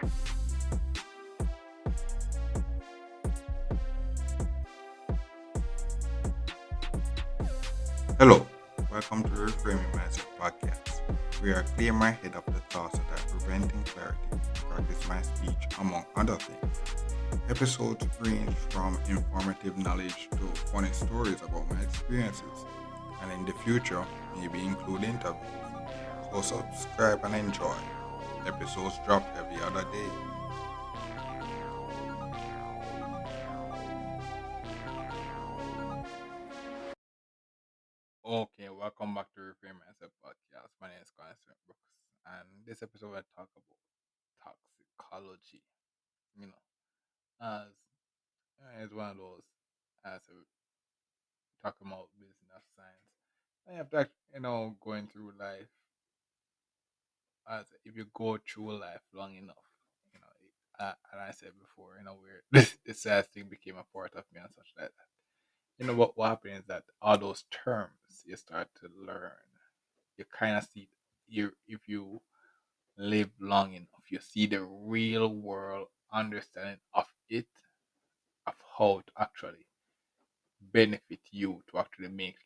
Hello, welcome to Reframing Mindset Podcast. We are clear my head of the thoughts that are preventing clarity, practice my speech, among other things. Episodes range from informative knowledge to funny stories about my experiences, and in the future, maybe include interviews. So subscribe and enjoy. Episodes drop every other day. Okay, welcome back to Reframe Mindset Podcast. My name is Constant Brooks, and this episode I talk about toxicology. You know, as it's one of those as we talk about business science. And you have to, going through life as if you go through life long enough, and I said before, where this sad thing became a part of me and such like that. What happens is that all those terms you start to learn, you kind of see you if you live long enough, you see the real world understanding of it, of how to actually benefit you to actually make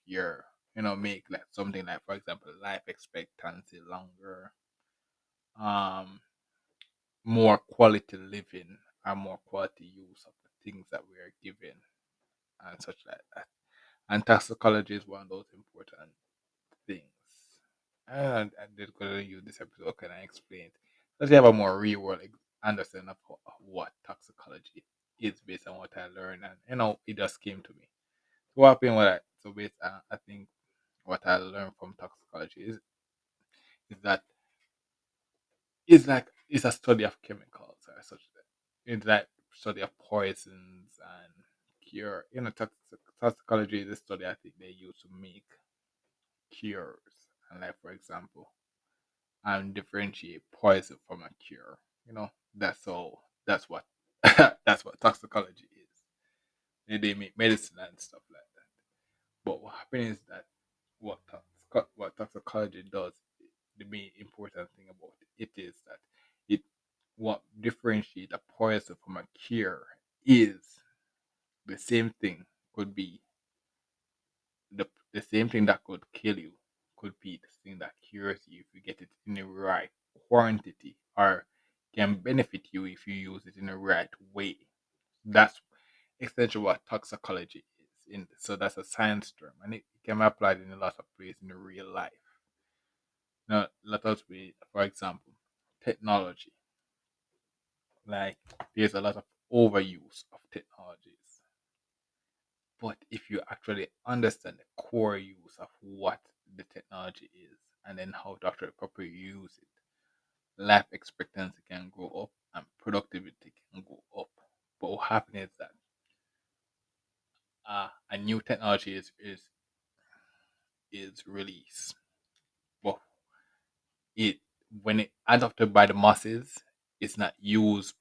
make like something like, for example, life expectancy longer, um, more quality living, and more quality use of the things that we are given, and such like that. And toxicology is one of those important things. And I'm just going to use this episode can I explain it? Let's have a more real world understanding of what toxicology is based on what I learned, and it just came to me. So what happened with that? So based, I think what I learned from toxicology is that it's a study of chemicals or such. It's like study of poisons and cure. Toxicology is a study I think they use to make cures, and like for example, and differentiate poison from a cure. That's all. That's what that's what toxicology is. They make medicine and stuff like that. But what happens is that what toxicology does, the main important thing about it is that it what differentiate a poison from a cure is the same thing could be the same thing that could kill you could be the thing that cures you if you get it in the right quantity, or can benefit you if you use it in the right way. That's essentially what toxicology is. So that's a science term, and it can be applied in a lot of ways in the real life. Now, let us be, for example, technology. Like, there's a lot of overuse of technologies. But if you actually understand the core use of what the technology is, and then how to actually properly use it, life expectancy can go up and productivity can go up. But what happens is that a new technology is released. But it when it adopted by the masses, it's not used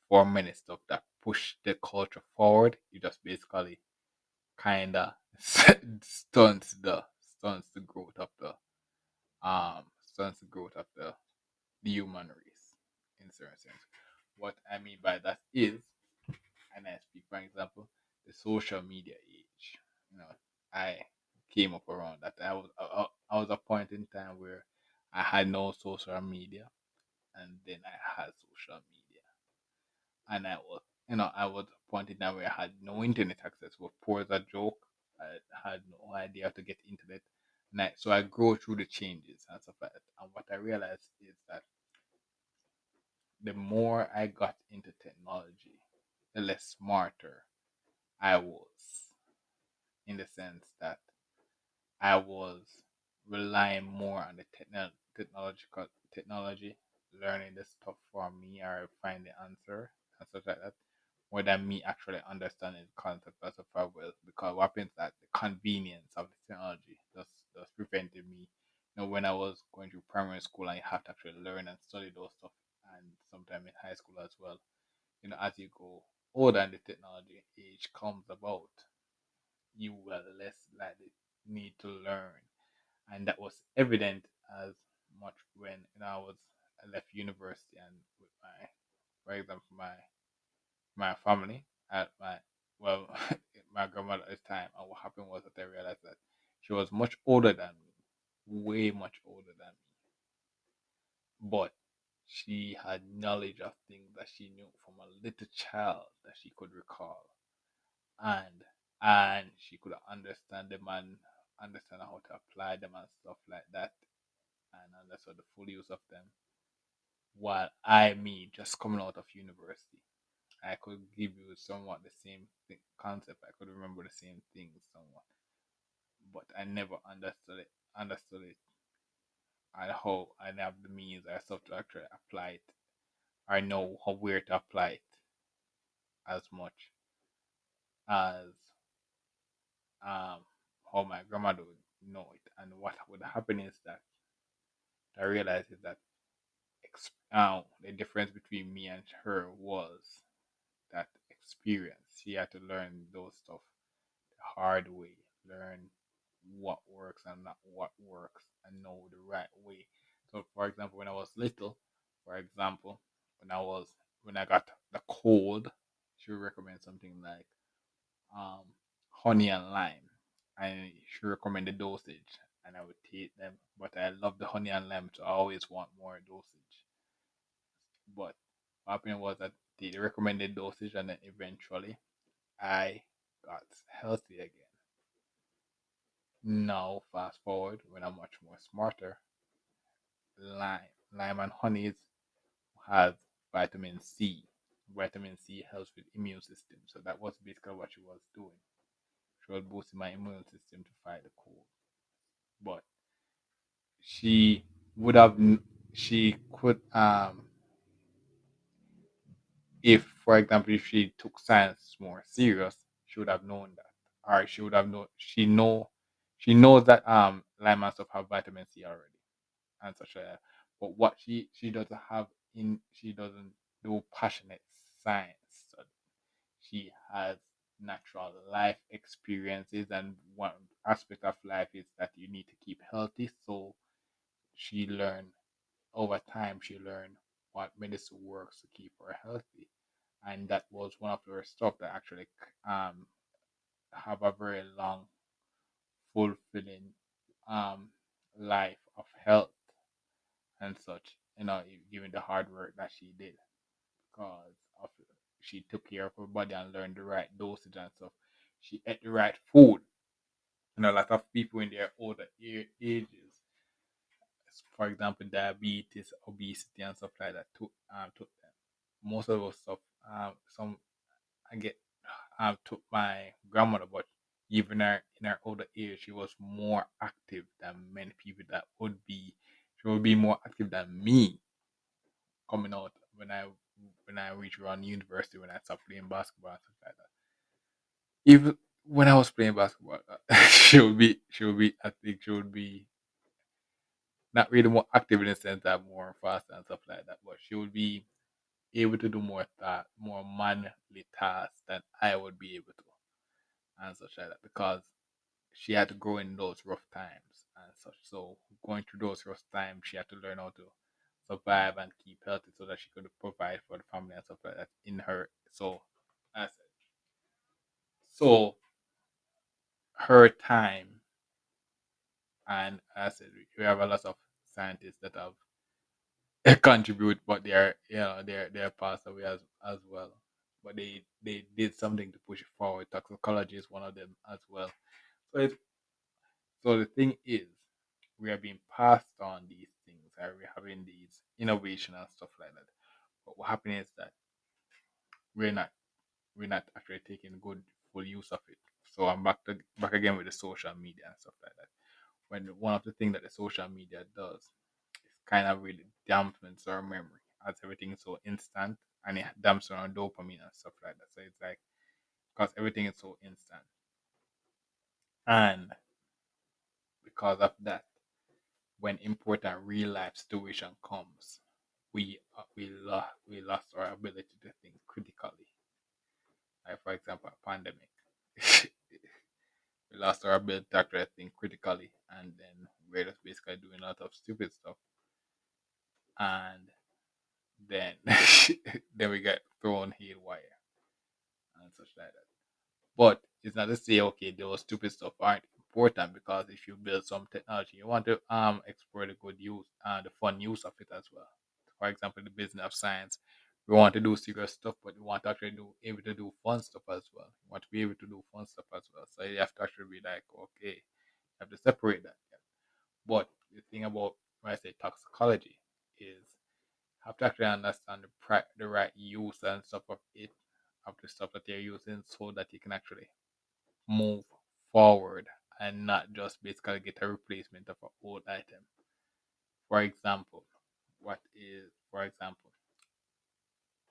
for many stuff that push the culture forward. It just basically kinda stunts the growth of the human race in certain sense. What I mean by that is, and I speak for example, the social media age. I came up around that. I was a point in time where I had no social media, and then I had social media, and I was a point in time where I had no internet access. Was poor as a joke. I had no idea how to get internet, so I go through the changes and stuff like that. And what I realized is that the more I got into technology, the less smarter I was, in the sense that I was relying more on the technology, learning the stuff for me or find the answer and stuff like that, more than me actually understanding the concept as of I will. Because what happens that the convenience of the technology just prevented me. When I was going through primary school, I have to actually learn and study those stuff, and sometime in high school as well. As you go older and the technology age comes about, you will less likely need to learn, and that was evident as much when I left university and with my for example, my family at my well my grandmother at the time, and what happened was that I realized that she was much older than me, way much older than me, but she had knowledge of things that she knew from a little child that she could recall, and she could understand them and understand how to apply them and stuff like that, and understand the full use of them. While me just coming out of university, I could give you somewhat the same concept. I could remember the same things somewhat, but I never understood it, and how I didn't have the means or stuff to actually apply it, or know how where to apply it as much as um how my grandmother would know it. And what would happen is that I realized is that the difference between me and her was that experience. She had to learn those stuff the hard way, learn what works and not what works, and know the right way. So, for example, when I was little, for example, when I got the cold, she would recommend something like um, honey and lime, and she recommended dosage, and I would take them. But I love the honey and lime, so I always want more dosage. But what happened was that they recommended dosage, and then eventually I got healthy again. Now, fast forward when I'm much more smarter, lime and honeys have vitamin C. Vitamin C helps with immune system, so that was basically what she was doing. She was boosting my immune system to fight the cold. But she would have, she could, if for example, if she took science more serious, she would have known that, or she would have known. She knows that lime and stuff have vitamin C already and such like that. But what she doesn't have in she doesn't do passionate science. So she has natural life experiences, and one aspect of life is that you need to keep healthy. So she learned over time. She learned what medicine works to keep her healthy, and that was one of her stuff that actually um have a very long, fulfilling um life of health and such. Given the hard work that she did, because of she took care of her body and learned the right dosage and stuff. She ate the right food. A lot of people in their older ages, for example, diabetes, obesity, and stuff like that, took them. Most of those stuff, some I get took my grandmother, but even her in her older age, she was more active than many people that would be. She would be more active than me coming out when I reached around university, when I stopped playing basketball and stuff like that. Even when I was playing basketball, she would be I think she would be not really more active in the sense that more fast and stuff like that, but she would be able to do more manly tasks than I would be able to and such like that, because she had to grow in those rough times and such. So going through those rough times, she had to learn how to survive and keep healthy so that she could provide for the family and stuff like that in her. So, as so her time, and as I said, we have a lot of scientists that have contribute, but they're passed away as well. But they did something to push it forward. Toxicology is one of them as well. So the thing is, we are being passed on these things, and we're having these innovation and stuff like that. But what happens is that we're not we're not actually taking good full use of it. So I'm back again with the social media and stuff like that. When one of the things that the social media does is kind of really dampens our memory, as everything is so instant, and it damps our dopamine and stuff like that. So it's like, because everything is so instant, and because of that, when important real life situation comes, we lost our ability to think critically. Like for example, a pandemic. We lost our ability to actually think critically, and then we're just basically doing a lot of stupid stuff. And then then we get thrown haywire and such like that. But it's not to say okay those stupid stuff aren't important, because if you build some technology, you want to explore the good use and the fun use of it as well. For example, the business of science, we want to do serious stuff, but we want to actually do able to do fun stuff as well. We want to be able to do fun stuff as well. So you have to actually be like, okay, you have to separate that. Yeah. But the thing about when I say toxicology is have to actually understand the right use and stuff of it, of the stuff that they're using, so that you can actually move forward and not just basically get a replacement of an old item. For example, for example,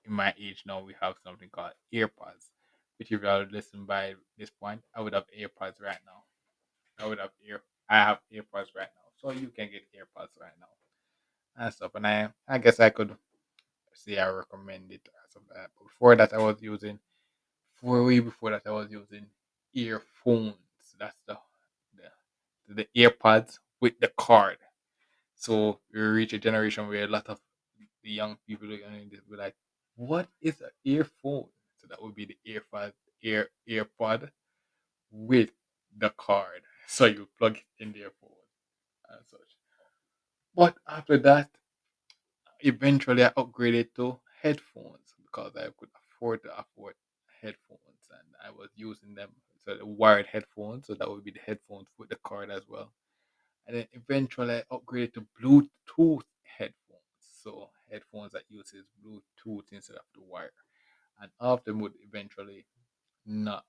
in my age now, we have something called earpods, which if you had listened by this point, I would have earpods right now. I would have I have earpods right now. So you can get earpods right now and stuff. And I guess I could say I recommend it or something like that. But before that, I was using, for way before that, I was using earphones. That's the earpods with the cord. So we reach a generation where a lot of the young people are going to be like, "What is an earphone?" So that would be the earpod with the card. So you plug it in the earphone and such. But after that, eventually I upgraded to headphones because I could afford headphones, and I was using them. So the wired headphones, so that would be the headphones with the card as well. And then eventually I upgraded to Bluetooth headphones. So headphones that uses Bluetooth instead of the wire. And all of them would eventually not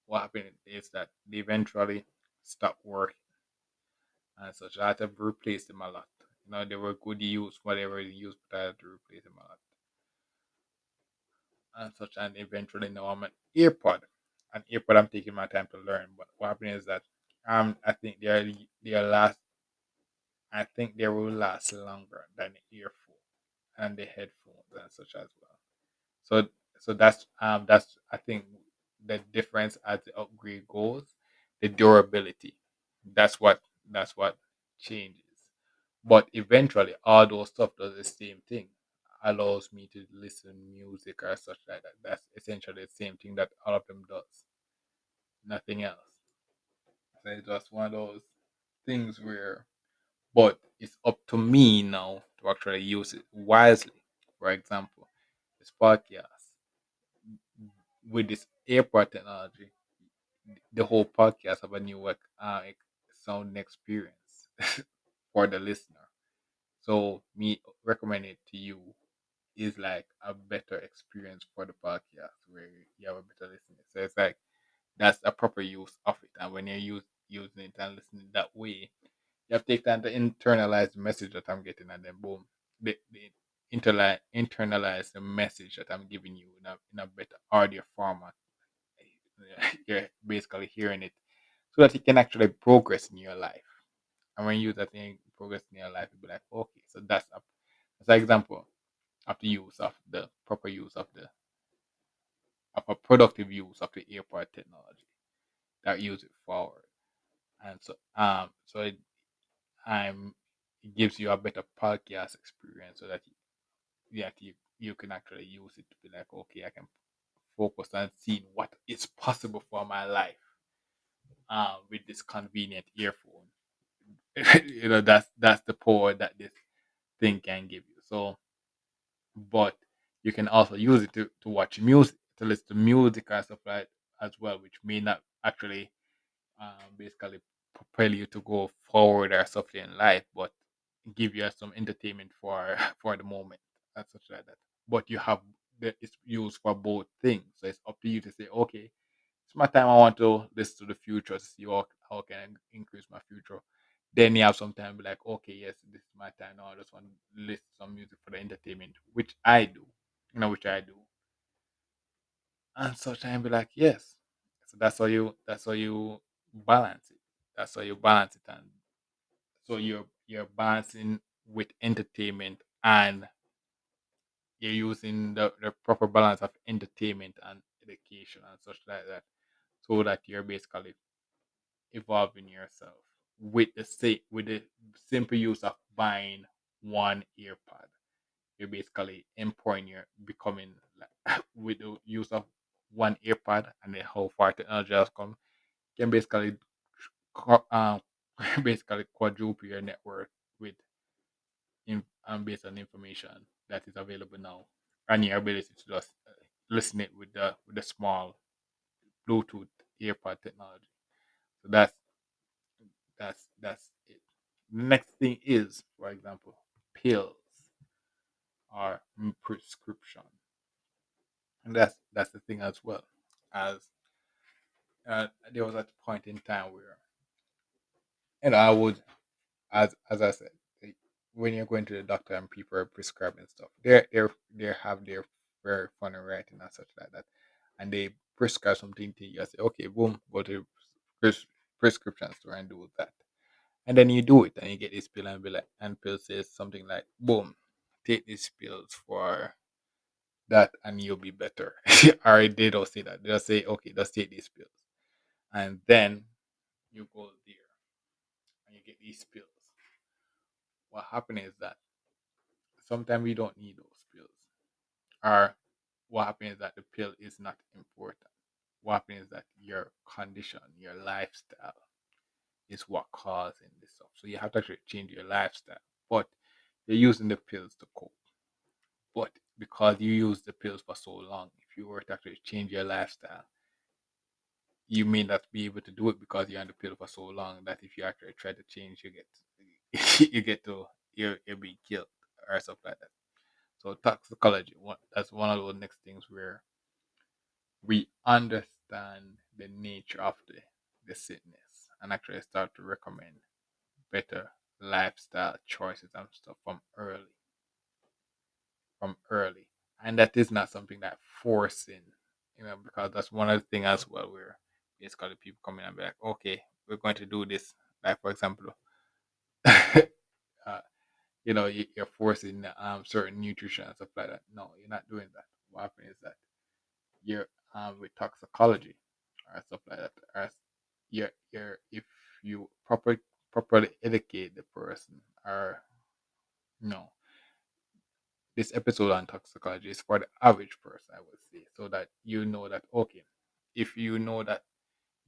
what happened is that they eventually stopped working and such. I had to replace them a lot. You know, they were good use, whatever they used, but I had to replace them a lot and such. And eventually now I'm an earpod. I'm taking my time to learn, but what happened is that I think I think they will last longer than the earphone and the headphones and such as well. So that's I think the difference as the upgrade goes, the durability. That's what changes. But eventually all those stuff does the same thing. Allows me to listen music or such like that. That's essentially the same thing that all of them does. Nothing else. So it's just one of those things where, but it's up to me now to actually use it wisely. For example, this podcast with this airport technology, the whole podcast have a new sound experience for the listener. So me recommending it to you is like a better experience for the podcast where you have a better listening. So it's like that's a proper use of it. And when using it and listening that way, you have to take time to internalize the message that I'm getting, and then boom, the internalize the message that I'm giving you in a better audio format. You're basically hearing it so that you can actually progress in your life. And when you use that thing progress in your life, you'll be like, okay, so that's an example of the use of the proper use of a productive use of the airport technology that use it forward. And so it gives you a better podcast experience so that you can actually use it to be like, okay, I can focus on seeing what is possible for my life with this convenient earphone. That's the power that this thing can give you. So, but you can also use it to watch music, to listen to music and stuff like as well, which may not actually basically propel you to go forward or something in life, but give you some entertainment for for the moment and such like that. But you have it's used for both things, so it's up to you to say, okay, it's my time. I want to listen to the future to see how can I increase my future. Then you have some time be like, okay, yes, this is my time now. I just want to listen to some music for the entertainment, which I do, which I do, and such time be like, yes. So that's how you balance it. That's how you balance it, and so you're balancing with entertainment, and you're using the proper balance of entertainment and education and such like that, so that you're basically evolving yourself with the simple use of buying one earpod. you're basically empowering your becoming like, with the use of one earpod and then how far technology has come can basically um basically quadruple your network with based on information that is available now and your ability to just listen it with the small Bluetooth earpod technology. So that's it. The next thing is, for example, pills or prescription, and that's the thing as well. As there was a point in time where, I would, as I said, like, when you're going to the doctor and people are prescribing stuff, they have their very funny writing and such like that, and they prescribe something to you. I say, okay, boom, go to pres- prescription store and do that. And then you do it and you get this pill and be like, and pill says something like, boom, take these pills for that and you'll be better. Or they don't say that. They just say, okay, just take these pills. And then you go there and you get these pills. What happens is that sometimes we don't need those pills. Or what happens is that the pill is not important. What happens is that your condition, your lifestyle is what causing this stuff. So you have to actually change your lifestyle. But you're using the pills to cope. But because you use the pills for so long, if you were to actually change your lifestyle, you may not be able to do it because you're on the pill for so long that if you actually try to change, you get you get to you'll be killed or stuff like that. So toxicology, that's one of those next things where we understand the nature of the sickness and actually start to recommend better lifestyle choices and stuff from early. And that is not something that forcing, because that's one of the things as well where basically people come in and be like, okay, we're going to do this. Like for example, uh, you're forcing certain nutrition and stuff like that. No, you're not doing that. What happens is that you're with toxicology or stuff like that. Or if you properly educate the person, or no, this episode on toxicology is for the average person, I would say, so that you know that, okay, if you know that,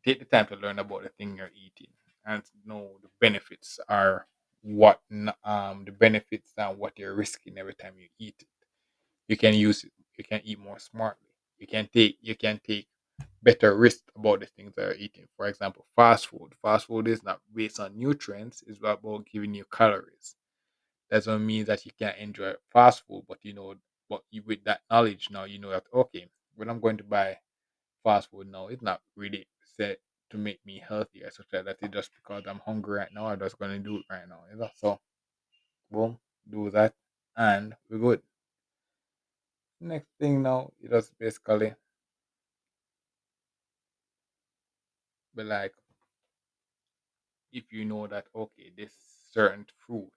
take the time to learn about the thing you're eating and know the benefits are the benefits and what you're risking every time you eat it. You can use it. You can eat more smartly. You can take better risk about the things that you're eating. For example, fast food. Fast food is not based on nutrients, it's about giving you calories. Doesn't mean that you can't enjoy fast food, with that knowledge now, you know that, okay, when I'm going to buy fast food now, it's not really set to make me healthy or such like that. It's just because I'm hungry right now, I'm just going to do it right now. So, boom, do that, and we're good. Next thing now, you just basically be like, if you know that, okay, this certain fruit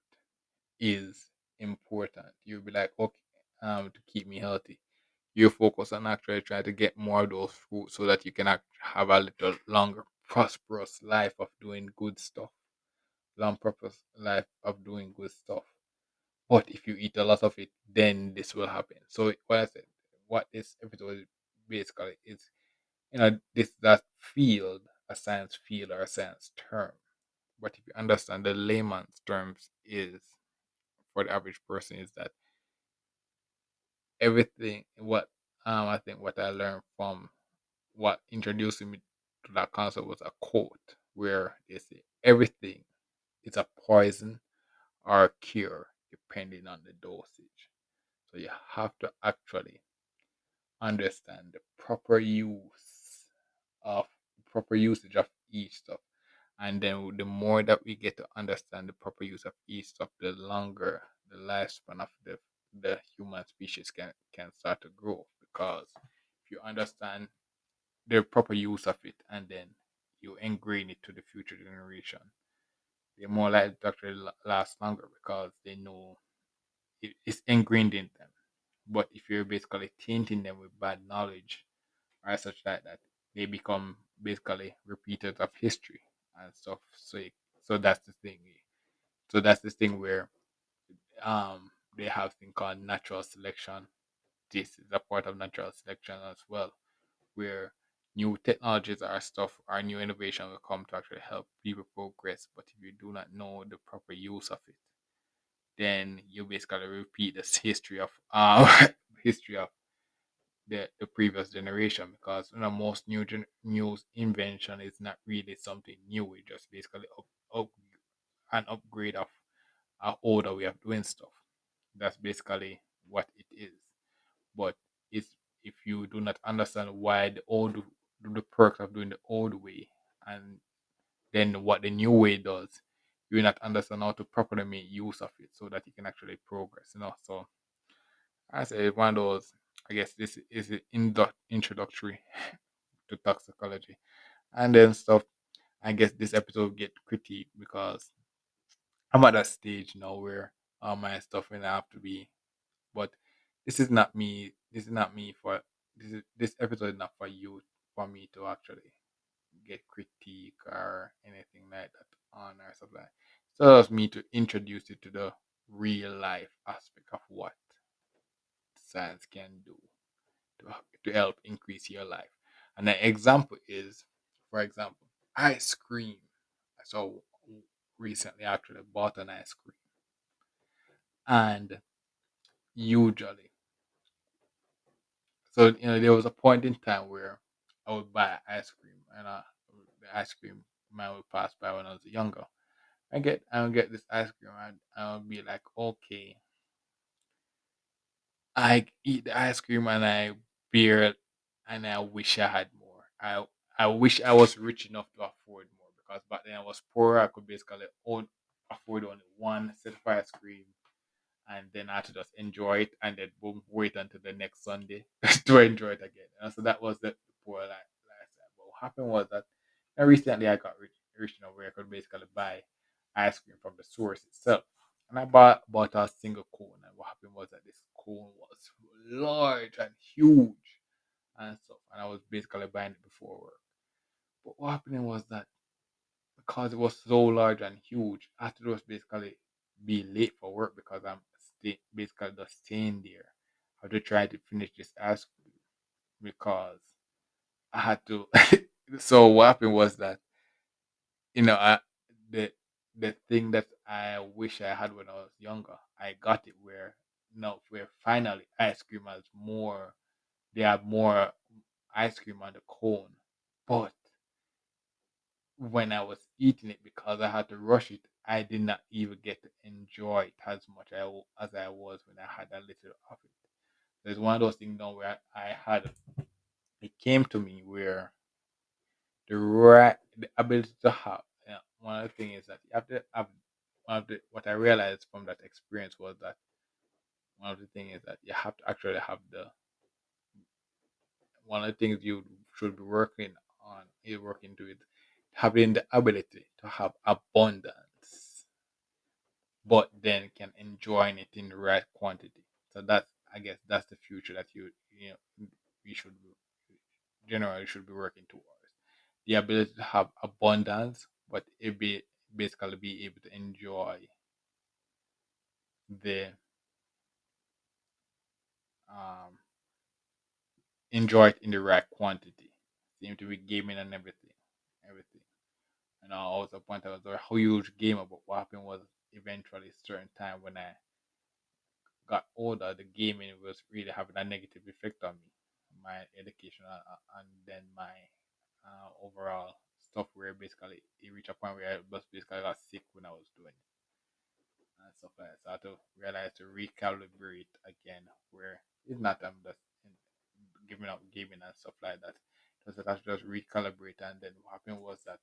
is important, you'll be like, okay, to keep me healthy, you focus on actually trying to get more of those fruits so that you can have a little longer prosperous life of doing good stuff, long purpose life of doing good stuff. But if you eat a lot of it, then this will happen. So what I said, what this episode basically is, this that field, a science field or a science term. But if you understand the layman's terms, is for the average person, is that everything what I think what I learned from what introduced me to that concept was a quote where they say everything is a poison or a cure depending on the dosage. So you have to actually understand the of proper usage of each stuff. And then the more that we get to understand the proper use of each stuff, the longer the lifespan of the human species can start to grow. Because if you understand the proper use of it and then you ingrain it to the future generation, they're more likely to actually last longer because they know it's ingrained in them. But if you're basically tainting them with bad knowledge or such like that, they become basically repeaters of history and stuff. So that's the thing. So that's the thing where they have thing called natural selection. This is a part of natural selection as well, where new technologies or stuff or new innovation will come to actually help people progress. But if you do not know the proper use of it, then you basically repeat this history of history of the previous generation, because most new invention is not really something new. It just basically up an upgrade of an older way of doing stuff. That's basically what it is. But it's if you do not understand why the perks of doing the old way, and then what the new way does, you will not understand how to properly make use of it so that you can actually progress. So I say one of those. I guess this is the introductory to toxicology, and then stuff. I guess this episode will get critiqued because I'm at that stage now where all my stuff will have to be. But this is not me. This is not me for this episode is not for you, for me to actually get critique or anything like that on or stuff like that. So it's me to introduce you to the real life aspect of what science can do to help increase your life. And an example is, for example, ice cream. So recently, I actually bought an ice cream, and usually, so there was a point in time where I would buy ice cream, and the ice cream man would pass by when I was younger. I would get this ice cream, and I would be like, okay, I eat the ice cream and I bear it, and I wish I had more. I wish I was rich enough to afford more, because back then I was poor. I could basically afford only one set of ice cream, and then I had to just enjoy it, and then boom, wait until the next Sunday to enjoy it again. And so that was the poor lifestyle. But what happened was that recently I got rich enough where I could basically buy ice cream from the source itself. And I bought a single cone, and what happened was that this cone was large and huge and stuff, and I was basically buying it before work. But what happened was that because it was so large and huge, I had to just basically be late for work because I'm basically just staying there. I had to try to finish this ice cream because I had to. So what happened was that the the thing that I wish I had when I was younger, I got it where no, where finally ice cream has more. They have more ice cream on the cone, but when I was eating it, because I had to rush it, I did not even get to enjoy it as much as I was when I had a little of it. There's one of those things now where I had it came to me where the ability to have, one of the things is that you have to have one of the what I realized from that experience was that one of the things is that you have to actually have the one of the things you should be working on is working to it, having the ability to have abundance, but then can enjoy it in the right quantity. So that's, I guess that's the future that we should generally should be working towards. The ability to have abundance, but it be basically be able to the um enjoy it in the right quantity. Seem to be gaming and everything. And I was a point I was a huge gamer, but what happened was eventually certain time when I got older, the gaming was really having a negative effect on me, my education, and then my overall stuff. Where basically it reached a point where I just basically got sick when I was doing it and stuff like that. So I had to realize to recalibrate again, where it's not just giving up gaming and stuff like that. Just that I should just recalibrate, and then what happened was that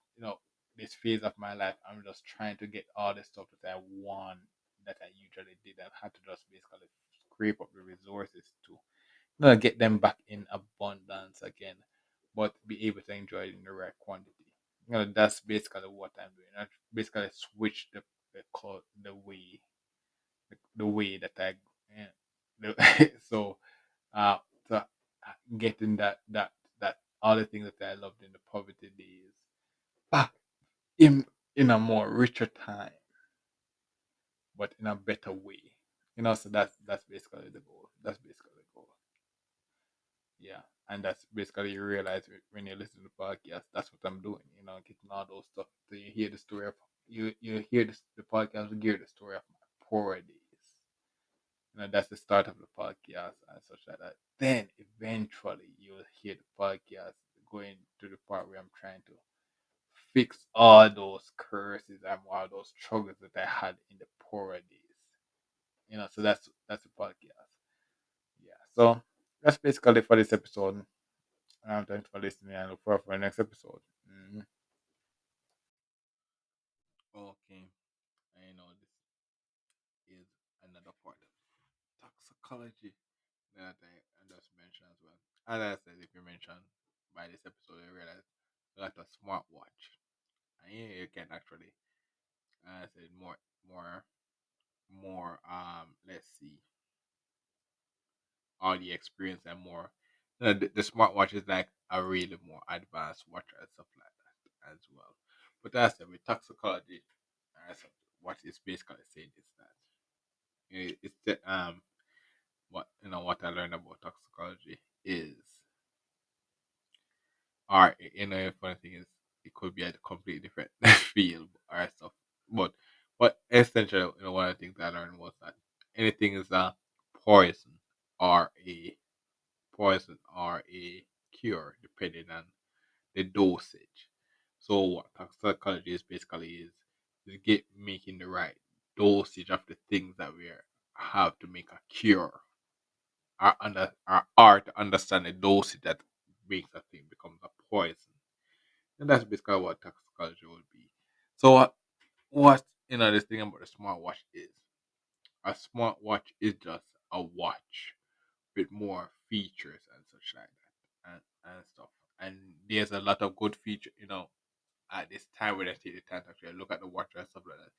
this phase of my life, I'm just trying to get all the stuff that I want that I usually did, and had to just basically scrape up the resources to get them back in abundance again, but be able to enjoy it in the right quantity. That's basically what I'm doing. I basically switch the way that I so uh to getting that all the things that I loved in the poverty days back in a more richer time, but in a better way. So that's basically the goal. That's basically the goal. Yeah, and that's basically you realize when you listen to the podcast, that's what I'm doing. Getting all those stuff. So you hear the story of you hear the podcast, you hear the story of my poor days. That's the start of the podcast and such like that. Then eventually you'll hear the podcast going to the part where I'm trying to fix all those curses and all those struggles that I had in the poorer days. So that's the podcast. Yeah. So that's basically for this episode. Thanks for listening and look forward for the next episode. Okay. I know this is another part of toxicology that I just mentioned as well. As I said, if you mentioned by this episode, you realize you got a smartwatch. And you can actually, as I said, let's see, all the experience and more. The smartwatch is like a really more advanced watch and stuff like that as well. But as I said, with toxicology, as what it's basically saying is that it's what I learned about toxicology is, or funny thing is, it could be a completely different field or stuff. But essentially, one of the things I learned was that anything is a poison or a poison or a cure depending on the dosage. So what toxicology is basically is get making the right dosage of the things that we have to make a cure, or to understand the dosage that makes a thing become a poison. And that's basically what toxicology would be. So what this thing about a smartwatch is, a smartwatch is just a watch with more features and such like that, and stuff. And there's a lot of good feature, at this time when I take the time to actually look at the watch and stuff like that.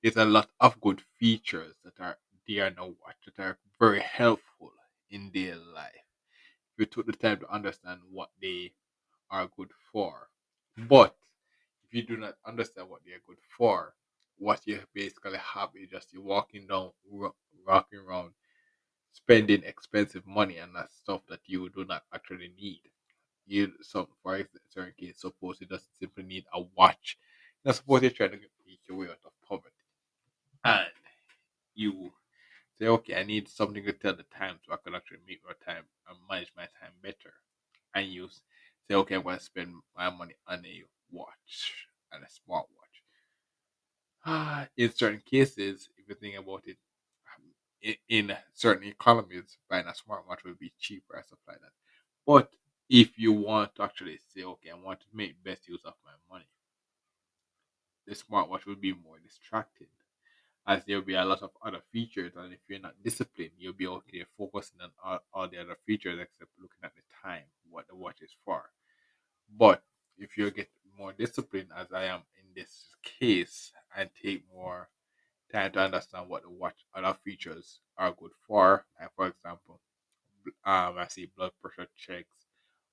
There's a lot of good features that are there in the watch that are very helpful in their life. If you took the time to understand what they are good for. But if you do not understand what they are good for, what you basically have is just you walking down, walking around, spending expensive money and that stuff that you do not actually need. For certain case, suppose you just simply need a watch. Suppose you're trying to make your way out of poverty, and you say, okay, I need something to tell the time so I can actually make my time and manage my time better. And you say, okay, I'm going to spend my money on a watch and a smartwatch. In certain cases, if you think about it, in certain economies, buying a smartwatch will be cheaper and stuff like that. But if you want to actually say, okay, I want to make best use of my money, the smartwatch will be more distracting, as there will be a lot of other features, and if you're not disciplined, you'll be okay focusing on all the other features except looking at the time, what the watch is for. But if you get more disciplined, as I am in this case, and take more time to understand what the watch other features are good for, like for example, I see blood pressure checks,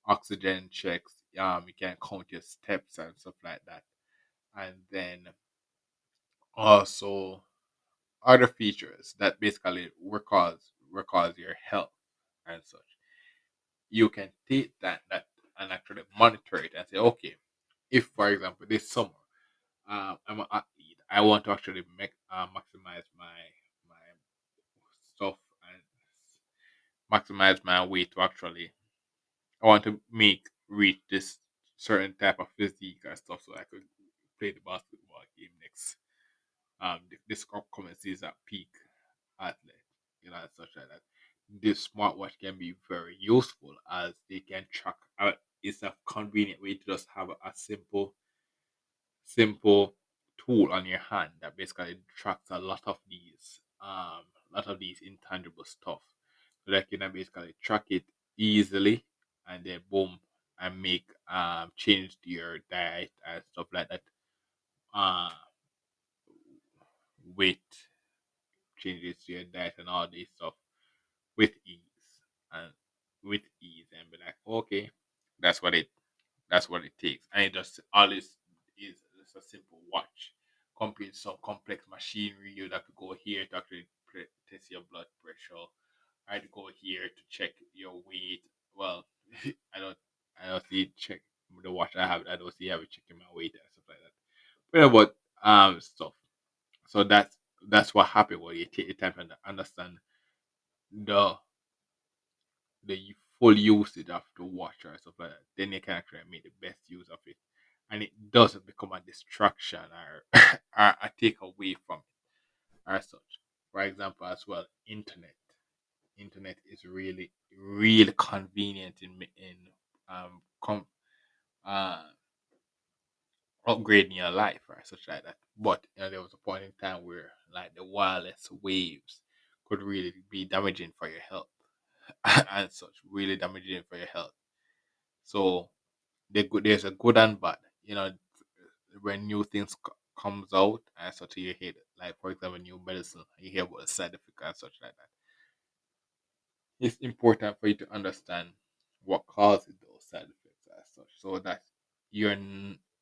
oxygen checks, you can count your steps and stuff like that, and then also other features that basically records your health and such. You can take that and actually monitor it and say, okay, if for example this summer, I'm an athlete, I want to actually maximize my stuff and maximize my weight to actually, I want to reach this certain type of physique and stuff so I could play the basketball game next this upcoming season at peak athlete, and such like that. This smartwatch can be very useful as they can track. It's a convenient way to just have a simple tool on your hand that basically tracks a lot of these intangible stuff. So that you can basically track it easily, and then boom, and make change your diet and stuff like that. Uh, weight changes to your diet and all this stuff with ease and and be like, okay, that's what it that's what it takes. And it just all this is just a simple watch compared to some complex machinery you have to go here to actually test your blood pressure. I'd go here to check your weight. Well, I don't I don't see check the watch I have. I don't see have it checking my weight and stuff like that. But about stuff. So that's what happened when you take the time to understand the full usage of the watch or stuff like that. Then you can actually make the best use of it, and it doesn't become a distraction or or a take away from it or such. For example, as well, internet. Internet is really convenient in um com- uh upgrading your life or such like that. But there was a point in time where like the wireless waves could really be damaging for your health and such, really damaging for your health. So there's a good and bad. When new things comes out and such, you hear it. Like for example, new medicine, you hear about the side effects and such like that. It's important for you to understand what causes those side effects as such, so that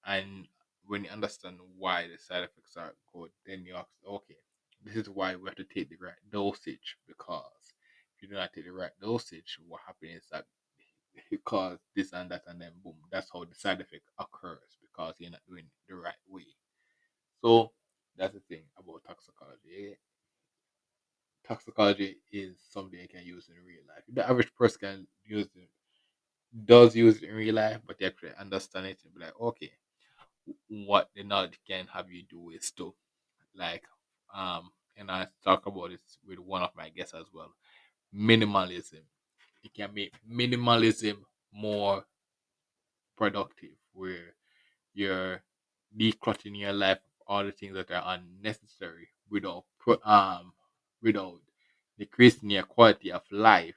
and when you understand why the side effects are good, then you ask, okay, this is why we have to take the right dosage, because if you do not take the right dosage, what happens is that it causes this and that, and then boom, that's how the side effect occurs because you're not doing it the right way. So that's the thing about toxicology. Toxicology is something you can use in real life. The average person can does use it in real life, but they actually understand it and be like, okay, what the knowledge can have you do is to like and I talk about this with one of my guests as well. Minimalism. It can make minimalism more productive, where you're decluttering your life of all the things that are unnecessary without decreasing your quality of life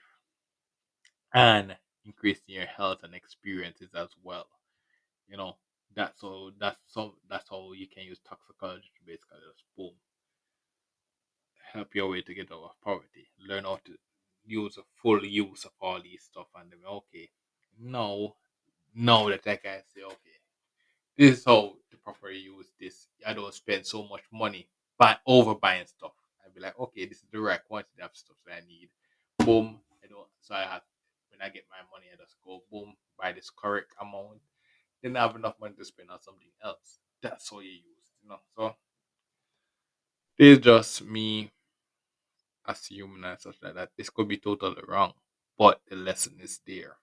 and increasing your health and experiences as well. You know, that's how you can use toxicology to basically just boom, help your way to get out of poverty. Learn how to use a full use of all these stuff, and then okay, no, now that I can say okay, this is how to properly use this. I don't spend so much money by over buying stuff. I'd be like, okay, this is the right quantity of stuff that I need. Boom. I don't so I have when I get my money, I just go boom, buy this correct amount. Then I have enough money to spend on something else. That's all you use. So it's just me assuming and such like that. This could be totally wrong, but the lesson is there.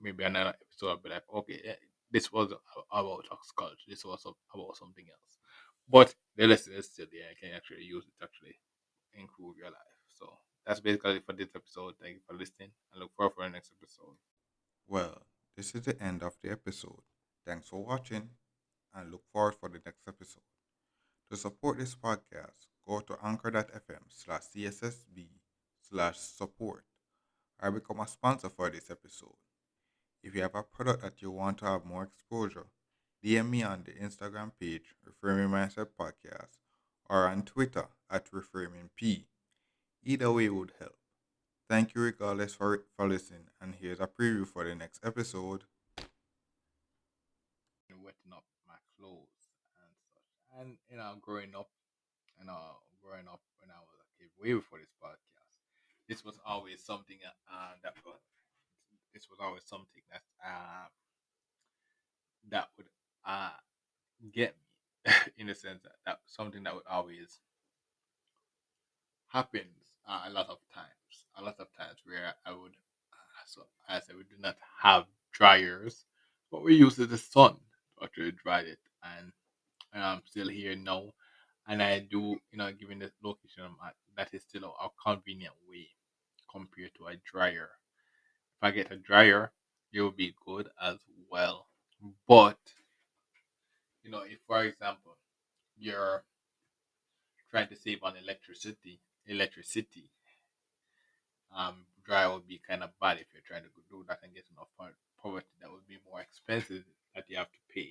Maybe another episode I'll be like, okay, this was about toxicology. This was about something else, but the lesson is still there. I can actually use it to actually improve your life. So that's basically it for this episode. Thank you for listening, and look forward for the next episode. Well, this is the end of the episode. Thanks for watching and look forward for the next episode. To support this podcast, go to anchor.fm/cssb/support or become a sponsor for this episode. If you have a product that you want to have more exposure, DM me on the Instagram page, Reframing Mindset Podcast, or on Twitter at ReframingP. Either way would help. Thank you regardless for listening, and here's a preview for the next episode. And wetting up my clothes and such, and growing up when I was a kid, way before this podcast, this was always something this was always something that would uh get me in the sense that something that would always happens a lot of times where I would so as I would do not have dryers, but we use the sun to actually dry it, and I'm still here now, and I do, given the location I'm at, that is still a convenient way compared to a dryer. If I get a dryer, it will be good as well. But if for example you're trying to save on electricity, dryer would be kind of bad if you're trying to do that and get enough poverty. That would be more expensive that you have to pay.